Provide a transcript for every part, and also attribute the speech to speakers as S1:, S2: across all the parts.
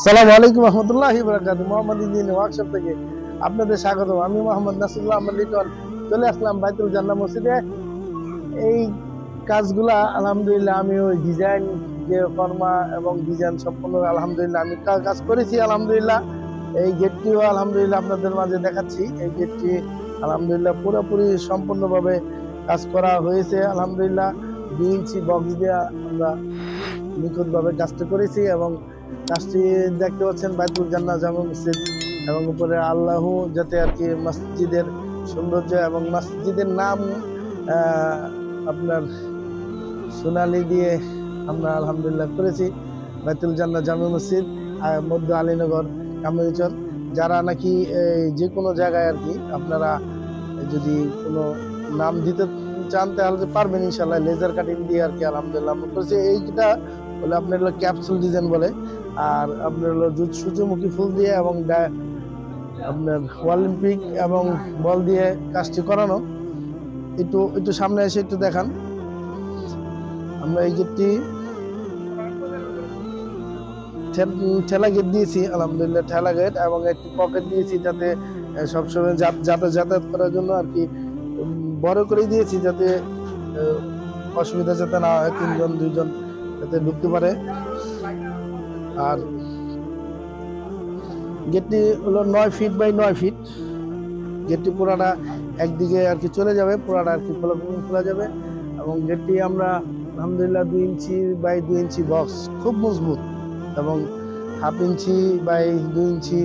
S1: আসসালামু আলাইকুম রহমতুল্লাহি বারাকাতুহু। মোহাম্মদ ইঞ্জিনিয়ারিং ওয়ার্কশপ থেকে আপনাদের স্বাগত। আমি মোহাম্মদ নাসরুল্লাহ আহমদ লিটন চলে আসলাম বাইতুল জান্নাহ মসজিদে। এই কাজগুলা আলহামদুলিল্লাহ আমি ওই ডিজাইন যে ফর্মা এবং ডিজাইন সম্পূর্ণ আলহামদুলিল্লাহ আমি কাজ করেছি আলহামদুলিল্লাহ। এই গেটটিও আলহামদুলিল্লাহ আপনাদের মাঝে দেখাচ্ছি। এই গেটটি আলহামদুলিল্লাহ পুরোপুরি সম্পূর্ণভাবে কাজ করা হয়েছে আলহামদুলিল্লাহ। 2 ইঞ্চি বক্স দিয়ে আমরা নিখুঁতভাবে কাজটা করেছি এবং কাজটি দেখতে পাচ্ছেন বাইতুল জান্নাহ জামে মসজিদ এবং উপরে আল্লাহ যাতে আর কি মসজিদের সৌন্দর্য এবং মসজিদের নাম আপনার সোনালি দিয়ে আমরা আলহামদুলিল্লাহ করেছি। বাইতুল জান্নাহ জামে মসজিদ মধ্য আলীনগর কামরাঙ্গীরচর। যারা নাকি যে কোনো জায়গায় আর কি আপনারা যদি কোনো নাম দিতে চান তাহলে পারবেন ইনশাল্লাহ। লেজার কাটিং দিয়ে আর কি আলহামদুলিল্লাহ আমরা করেছি। এইটা বলে আপনার হলো ক্যাপসুল ডিজাইন বলে, আর আপনার হলো সূর্যমুখী ফুল দিয়ে এবং আপনার অলিম্পিক এবং বল দিয়ে কাজটি করানো। একটু সামনে এসে একটু দেখান। আমরা এই গেটটি ঠেলা গেট দিয়েছি আলহামদুলিল্লাহ, ঠেলা গেট এবং একটি পকেট দিয়েছি যাতে সবসময় যাতায়াত করার জন্য আর কি বড় করে দিয়েছি, যাতে অসুবিধা যাতে না হয়, 3জন 2জন যাতে ঢুকতে পারে। আর গেটটি হলো 9 ফিট বাই 9 ফিট। গেটটি পুরাটা একদিকে আর কি চলে যাবে, পুরাটা আর কি খোলা যাবে এবং গেটটি আমরা আলহামদুলিল্লাহ 2 ইঞ্চি বাই 2 ইঞ্চি বক্স খুব মজবুত এবং 1/2 ইঞ্চি বাই 2 ইঞ্চি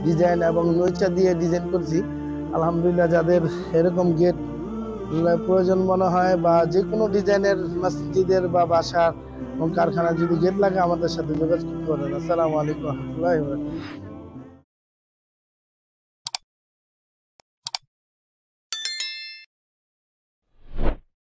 S1: ডিজাইন এবং নইচা দিয়ে ডিজাইন করছি আলহামদুলিল্লাহ। যাদের এরকম গেট প্রয়োজন মনে হয় বা যে কোনো ডিজাইনের মসজিদের বা বাসার এবং কারখানার যদি গেট লাগে আমাদের সাথে যোগাযোগ করতে পারেন। আসসালামু আলাইকুম রহমতুল্লাহি ওয়া বারাকাতুহু।